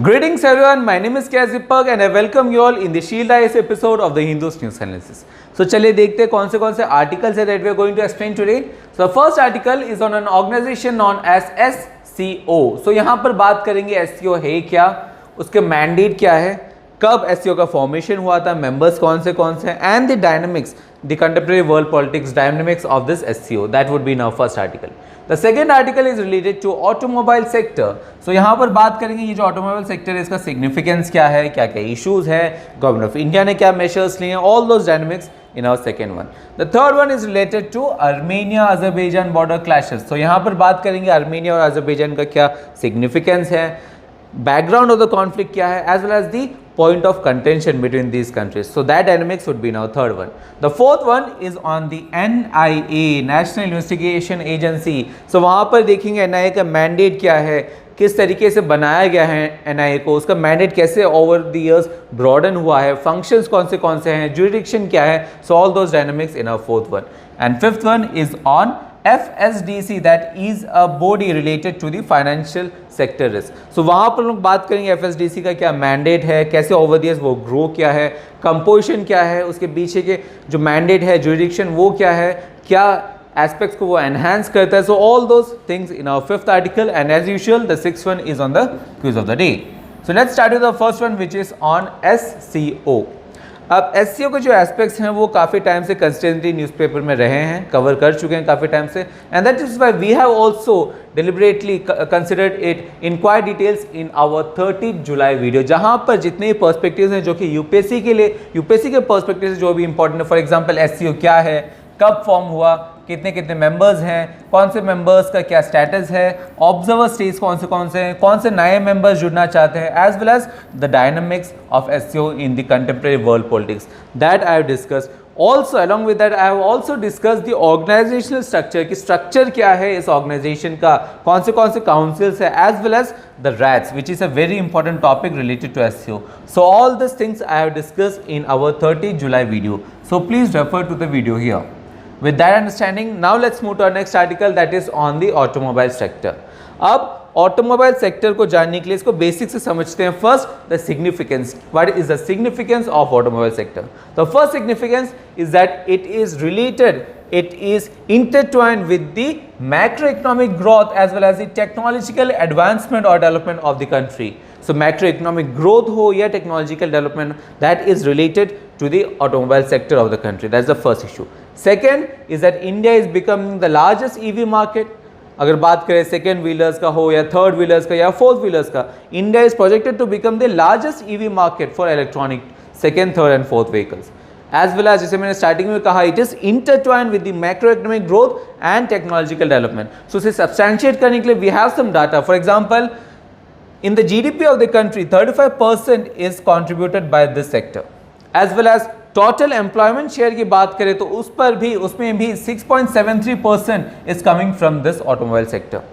Greetings everyone, my name is KS Deepak and I welcome you all in the Shield IAS episode of the Hindus News Analysis. So चलिए देखते हैं कौन से articles है that we are going to explain today. So the first article is on an organization known as SCO. So यहाँ पर बात करेंगे SCO है क्या, उसके mandate क्या है, कब SCO का formation हुआ था, members कौन से and the dynamics, the contemporary world politics dynamics of this SCO. That would be in our first article. The second article is related to automobile sector. So यहाँ पर बात करेंगे ये जो automobile sector है इसका significance क्या है, क्या क्या issues है, Government of India ने क्या measures लिए हैं, all those dynamics in our second one. The third one is related to Armenia-Azerbaijan border clashes. So यहाँ पर बात करेंगे Armenia और Azerbaijan का क्या significance है, background of the conflict क्या है, as well as the point of contention between these countries. So that dynamics would be now third one. The fourth one is on the NIA, National Investigation Agency. So वहाँ पर देखेंगे NIA का mandate क्या है, किस तरीके से बनाया गया है NIA को, उसका mandate कैसे over the years broaden हुआ है, functions कौन से हैं, jurisdiction क्या है. So all those dynamics in our fourth one. And fifth one is on FSDC, that is a body related to the financial sector risk. So वहाँ पर लोग बात करेंगे FSDC का क्या mandate है, कैसे over the years वो grow क्या है, composition क्या है, उसके पीछे के जो mandate है, jurisdiction वो क्या है, क्या aspects को वो enhance करता है. So all those things in our fifth article, and as usual the sixth one is on the quiz of the day. So let's start with the first one which is on SCO. अब SCO के जो aspects हैं वो काफ़ी time से consistently newspaper में रहे हैं, कवर कर चुके हैं काफ़ी टाइम से, and that is why we have also deliberately considered it in quite details in our 30 July video, जहां पर जितने पर्सपेक्टिव्स हैं जो कि यूपीएससी के पर्सपेक्टिव से जो भी इंपॉर्टेंट है. फॉर एग्जांपल SCO क्या है, कब फॉर्म हुआ, कितने मेंबर्स हैं, कौन से मेंबर्स का क्या स्टेटस है, ऑब्जर्वर स्टेट्स कौन से हैं, कौन से नए मेंबर्स जुड़ना चाहते हैं, as well as the dynamics of SCO in the contemporary world politics, that I have discussed. Also along with that I have also discuss the organisational structure, कि स्ट्रक्चर क्या है इस ऑर्गेनाइजेशन का, कौन से काउंसिल्स है, as well as the RATS, which is a very important topic related to SCO. So all this things I have discussed in our 30 July video, so please refer to the video here. With that understanding, now let's move to our next article, that is on the automobile sector. अब automobile sector को जानने के लिए इसको basic से समझते हैं. First, the significance. What is the significance of automobile sector? The first significance is that it is related, it is intertwined with the macroeconomic growth as well as the technological advancement or development of the country. So macroeconomic growth ho ya technological development, that is related to the automobile sector of the country. That's the first issue. Second is that India is becoming the largest EV market. अगर बात करें second wheelers का हो या third wheelers का या fourth wheelers का, India is projected to become the largest EV market for electronic second, third and fourth vehicles. As well as, जैसे मैंने स्टार्टिंग में कहा, it is intertwined with the macro economic growth and technological development. So इसे substantiate करने के लिए we have some data. For example, in the GDP of the country 35% is contributed by this sector, as well as total employment share की बात करें तो उसमें भी 6.73% is coming from this automobile sector.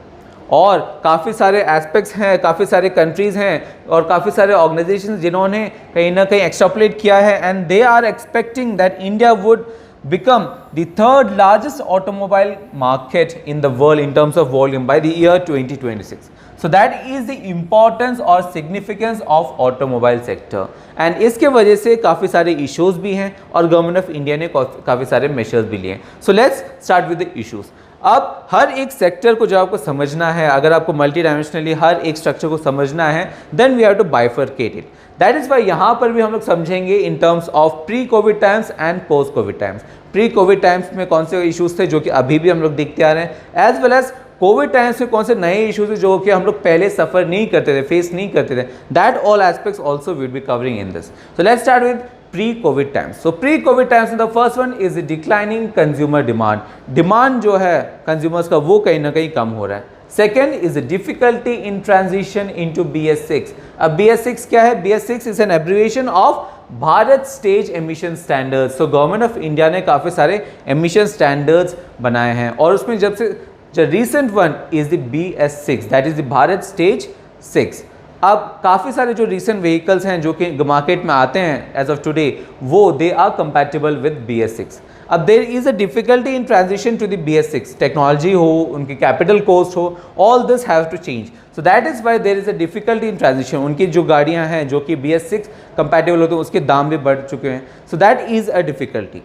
और काफ़ी सारे एस्पेक्ट्स हैं, काफ़ी सारे कंट्रीज़ हैं और काफ़ी सारे ऑर्गेनाइजेशंस जिन्होंने कहीं ना कहीं एक्सट्रापोलेट किया है, and they are expecting that India would become the third largest automobile market in the world in terms of volume by the year 2026. So that is the importance or significance of automobile sector, and इसके वजह से काफ़ी सारे issues भी हैं और government of India ने काफ़ी सारे measures भी लिए हैं. So let's start with the issues. अब हर एक सेक्टर को जब आपको समझना है, अगर आपको मल्टी डायमेंशनली हर एक स्ट्रक्चर को समझना है, then we have to bifurcate it. That is why यहाँ पर भी हम लोग समझेंगे in terms of pre COVID times and post COVID times. Pre COVID times में कौन से इश्यूज थे जो कि अभी भी हम लोग देखते आ रहे हैं, as well as COVID times में कौन से नए इश्यूज थे जो कि हम लोग पहले सफर नहीं करते थे, फेस नहीं करते थे. That all aspects also will be covering in this. So let's start with pre-COVID times. So pre-COVID times, the first one is the declining consumer demand. Demand जो है consumers का वो कहीं ना कहीं कम हो रहा है. Second is the difficulty in transition into BS6. अब BS6 क्या है? BS6 is an abbreviation of Bharat stage emission standards. So government of India ने काफ़ी सारे एमिशन स्टैंडर्ड्स बनाए हैं और उसमें जब से जो recent one is the BS6, that is the Bharat stage 6. अब काफ़ी सारे जो रिसेंट व्हीकल्स हैं जो कि मार्केट में आते हैं एज ऑफ टुडे, वो they are compatible with BS6. अब there is a difficulty in transition to the BS6, technology हो, उनकी कैपिटल कॉस्ट हो, all this have to change, so that is why there is a difficulty in transition. उनकी जो गाड़ियां हैं जो कि BS6 कंपैटिबल होते हैं उसके दाम भी बढ़ चुके हैं, सो that is a difficulty.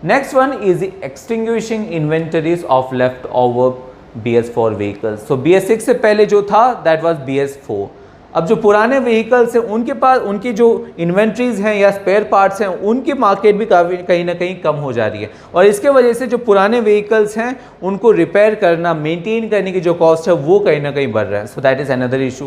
Next one is the extinguishing inventories of left over BS4 vehicles. So BS6 से पहले जो था दैट वाज BS4। अब जो पुराने व्हीकल्स हैं उनके पास उनकी जो इन्वेंट्रीज हैं या स्पेयर पार्ट्स हैं उनकी मार्केट भी काफ़ी कहीं ना कहीं कम हो जा रही है, और इसके वजह से जो पुराने व्हीकल्स हैं उनको रिपेयर करना, मेंटेन करने की जो कॉस्ट है वो कहीं ना कहीं बढ़ रहा है। So that is another issue.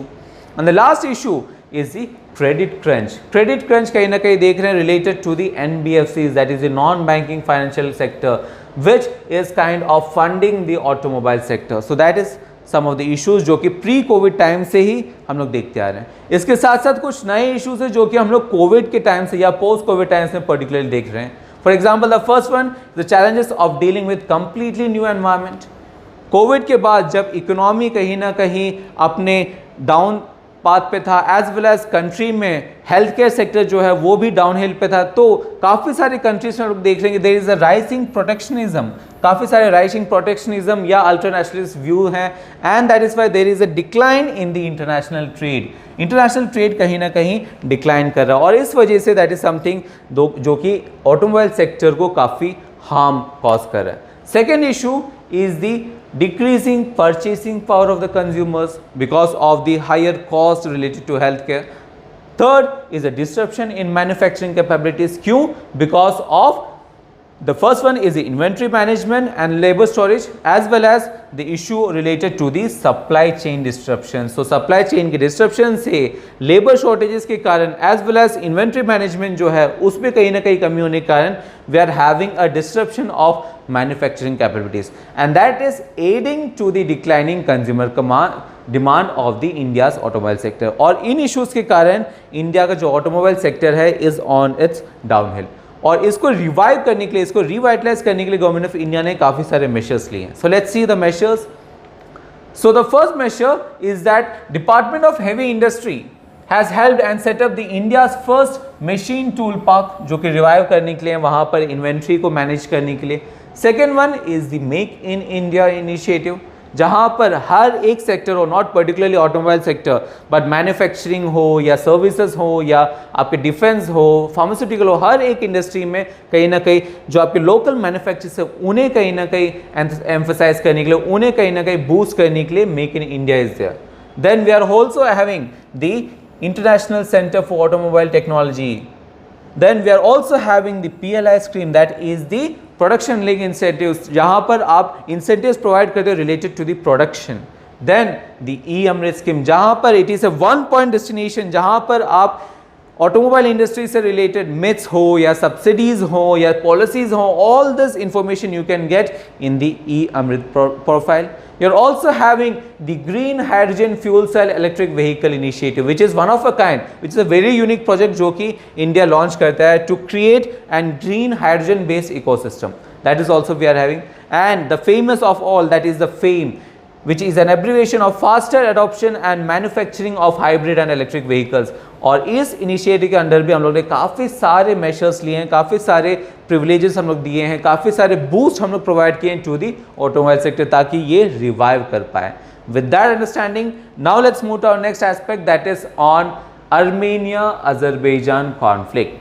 And the last issue is the credit crunch. Credit crunch कहीं ना कहीं देख रहे हैं related to the NBFCs, that is the non banking financial sector, which is kind of funding the automobile sector. So that is some of the issues जो कि pre Covid time से ही हम लोग देखते आ रहे हैं। इसके साथ साथ कुछ नए इश्यूज हैं जो कि हम लोग कोविड के टाइम से या पोस्ट कोविड टाइम्स में पर्टिकुलरली देख रहे हैं। For example the first one, the challenges of dealing with completely new environment. Covid के बाद जब इकोनॉमी कहीं ना कहीं अपने डाउन पाथ पे था, एज वेल एज कंट्री में हेल्थ केयर सेक्टर जो है वो भी डाउन हिल पे था, तो काफ़ी सारी कंट्रीज में लोग देख रहे हैं there is a rising protectionism, काफ़ी सारे राइजिंग प्रोटेक्शनिज्म या अल्टरनेशनलिस्ट व्यू हैं, and that is why there is a decline in the international trade. International trade कहीं ना कहीं डिक्लाइन कर रहा है, और इस वजह से दैट इज समथिंग जो कि ऑटोमोबाइल सेक्टर को काफ़ी हार्म कॉज कर रहा है। Second issue is the decreasing purchasing power of the consumers because of the higher cost related to healthcare. Third is a disruption in manufacturing capabilities. क्यों? Because of the first one is the inventory management and labor storage, as well as the issue related to the supply chain disruption. So supply chain के disruption से labor shortages के कारण as well as inventory management जो है उसमें कहीं ना कहीं कमी होने के कारण we are having a disruption of manufacturing capabilities, and that is aiding to the declining consumer demand of the India's automobile sector. और इन issues के कारण इंडिया का जो ऑटोमोबाइल सेक्टर है is on its downhill, और इसको रिवाइव करने के लिए, इसको रिवाइटलाइज करने के लिए गवर्नमेंट ऑफ इंडिया ने काफ़ी सारे मेजर्स लिए हैं। So let's see the measures. So the first measure is that department of heavy industry has helped and set up the India's first machine tool park, जो कि रिवाइव करने के लिए, वहाँ पर इन्वेंट्री को मैनेज करने के लिए। Second one is the make in India initiative, जहाँ पर हर एक सेक्टर हो, not particularly automobile sector but manufacturing हो या सर्विसेज हो या आपके डिफेंस हो, फार्मास्यूटिकल हो, हर एक इंडस्ट्री में कहीं ना कहीं जो आपके लोकल मैन्युफैक्चरर्स है उन्हें कहीं ना कहीं एम्फसाइज करने के लिए, उन्हें कहीं ना कहीं बूस्ट करने के लिए make in India is there. Then we are also having the international centre for automobile technology. Then we are also having the PLI scheme, that is the production link incentives, जहाँ पर आप incentives provide करते हो related to the production. Then the e-Amrit scheme, जहाँ पर it is a one point destination, जहाँ पर आप ऑटोमोबाइल इंडस्ट्री से रिलेटेड मिथ्स हो या सब्सिडीज हो या पॉलिसीज हो, all this information you can get in the e-Amrit profile. You are also having the green hydrogen fuel cell electric vehicle initiative, which is one of a kind, which is a very unique project जो कि India launch करता है to create and green hydrogen based ecosystem. That is also we are having, and the famous of all, that is the FAME, which is an abbreviation of faster adoption and manufacturing of hybrid and electric vehicles. और इस initiative के under भी हम लोग ने काफ़ी सारे measures लिए हैं, काफ़ी सारे प्रिविलेजेस हम लोग दिए हैं, काफ़ी सारे बूस्ट हम लोग प्रोवाइड किए हैं टू दी ऑटोमोबाइल सेक्टर ताकि ये रिवाइव कर पाए. With that understanding, now let's move to our next aspect, that is on Armenia Azerbaijan conflict.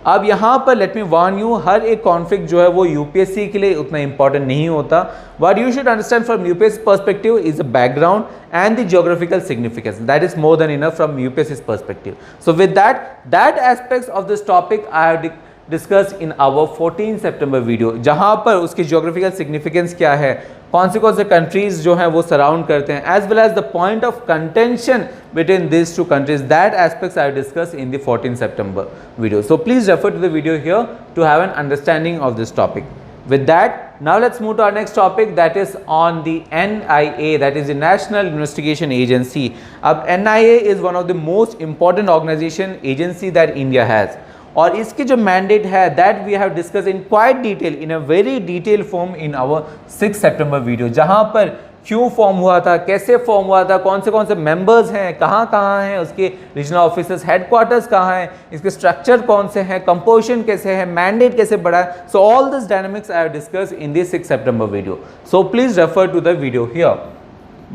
अब यहाँ पर लेट मी वार्न यू, हर एक कॉन्फ्लिक्ट जो है वो यूपीएससी के लिए उतना इंपॉर्टेंट नहीं होता. What you should understand from UPSC perspective is the background and the geographical significance. That is more than enough from UPSC's perspective. So with that aspects of this topic I have discussed in our 14 September video, जहाँ पर उसकी geographical significance क्या है, कौन से countries जो हैं वो surround करते हैं, as well as the point of contention between these two countries. That aspects I have discussed in the 14 September video. So please refer to the video here to have an understanding of this topic. With that, now let's move to our next topic, that is on the NIA, that is the National Investigation Agency. अब NIA is one of the most important organization agency that India has. और इसकी जो mandate है that we have discussed in quite detail, in a very detailed form in our 6 September video, जहाँ पर क्यों form हुआ था, कैसे फॉर्म हुआ था, कौन से मेंबर्स हैं, कहाँ कहाँ हैं उसके रीजनल ऑफिसर्स, हेडक्वार्टर्स कहाँ हैं, इसके स्ट्रक्चर कौन से हैं, कंपोजिशन कैसे है, मैंडेट कैसे बढ़ा है. So all this dynamics I have discussed in this 6 September video. So please refer to the video here.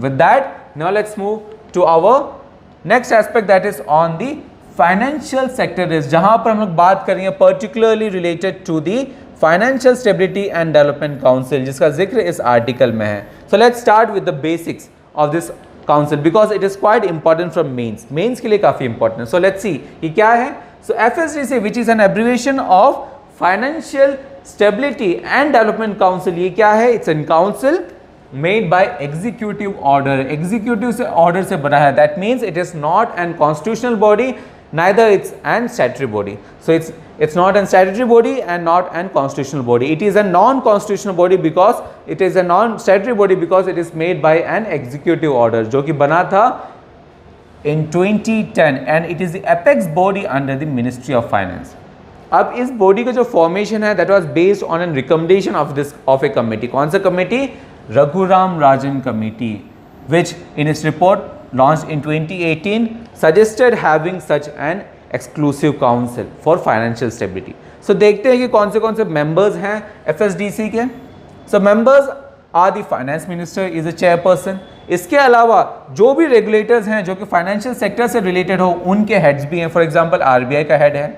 With that now let's move to our next aspect that is on the financial sector risk, जहां पर हम लोग बात करेंगे particularly related to the financial stability and development council, जिसका जिक्र इस article में है. So let's start with the basics of this council because it is quite important from mains के लिए काफी इंपॉर्टेंट. सो लेट्स सी ये क्या है. सो FSDC which is an abbreviation of financial stability and development council. ये क्या है? It's an council made by executive order. Executive से order से बना है. That means it is not an constitutional body, neither it's an statutory body. So it's not an statutory body and not an constitutional body. It is a non-constitutional body because it is a non-statutory body because it is made by an executive order, जो कि बना था in 2010 and it is the apex body under the Ministry of Finance. अब इस body का जो formation है that was based on a recommendation of a committee. कौन सा committee? Raghuram Rajan Committee, which in its report launched in 2018 suggested having such an exclusive council for financial stability. So देखते हैं कि कौन से members हैं FSDC के. So members are the finance minister is a chairperson. इसके अलावा जो भी रेगुलेटर्स हैं जो कि फाइनेंशियल सेक्टर से रिलेटेड हो उनके हेड्स भी हैं. फॉर एग्जांपल RBI का हेड है,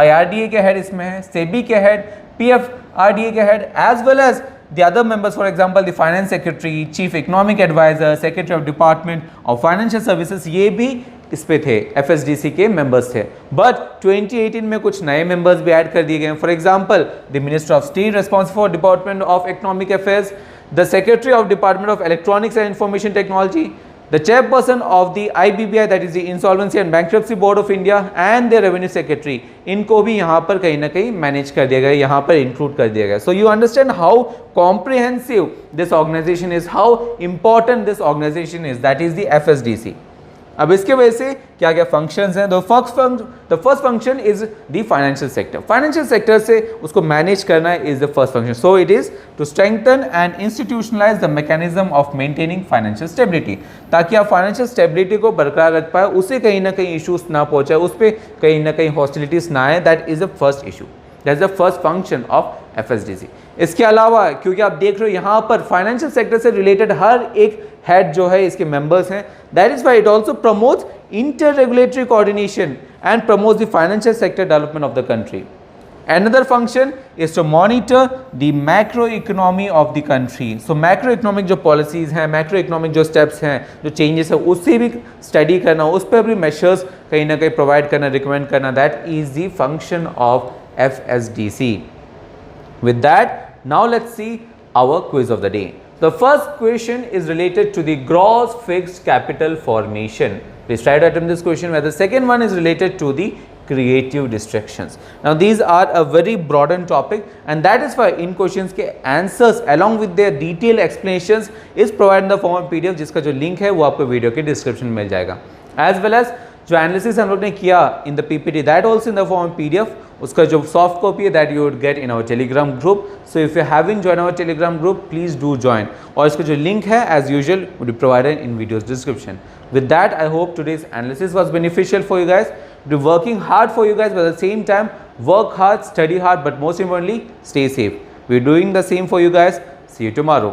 IRDA के हेड इसमें है, SEBI के हेड, PFRDA के head, as well as the other members, for example the finance secretary, chief economic advisor, secretary of department of financial services, ये भी इस पे थे, FSDC के members थे. But 2018 में कुछ नए members भी ऐड कर दिए गए. For example the minister of state responsible for department of economic affairs, the secretary of department of electronics and information technology, the chairperson of the IBBI, that is the Insolvency and Bankruptcy Board of India, and the revenue secretary. इनको भी यहाँ पर कहीं ना कहीं manage कर दिया गया, यहाँ पर इंक्लूड कर दिया गया. So you understand how comprehensive this organization is, how important this organization is, that is the FSDC. अब इसके वजह से क्या क्या फंक्शंस हैं. The first function is the financial sector. Financial sector से उसको मैनेज करना is the first function. So it is to strengthen and institutionalise the mechanism of maintaining financial stability, ताकि आप फाइनेंशियल स्टेबिलिटी को बरकरार रख पाए, उसे कहीं ना कहीं इशूज ना पहुंचाए, उस पर कहीं ना कहीं हॉस्टिलिटीज ना आए. That is the first issue, that is the first function of FSDC. इसके अलावा क्योंकि आप देख रहे हो यहाँ पर फाइनेंशियल सेक्टर से रिलेटेड हर एक हेड जो है इसके मेंबर्स हैं. That is why it also promotes inter regulatory coordination and promotes the financial sector development of the country. Another function is to monitor the macro economy of the country. So macro economic जो policies हैं, macro economic जो steps हैं, जो changes हैं, उससे भी study करना, उस पर भी measures कहीं ना कहीं provide करना, recommend करना. That is the function of FSDC. With that, now let's see our quiz of the day. The first question is related to the gross fixed capital formation. Please try to attempt this question. Where the second one is related to the creative distractions. Now these are a very broadened topic and that is why in questions के answers along with their detailed explanations is provided in the form of PDF, जिसका जो link है वो आपको video के description में मिल जाएगा. As well as जो एनालिसिस हम लोग ने किया in the PPT, that also in the form PDF. उसका जो सॉफ्ट कॉपी है that you would get in our Telegram group. So if you having join our Telegram group please do join. और इसका जो लिंक है as usual would be provided in videos description. With that, I hope today's analysis was beneficial for you guys. We're working hard for you guys, but at the same time, work hard, study hard, but most importantly, stay safe. We're doing the same for you guys. See you tomorrow.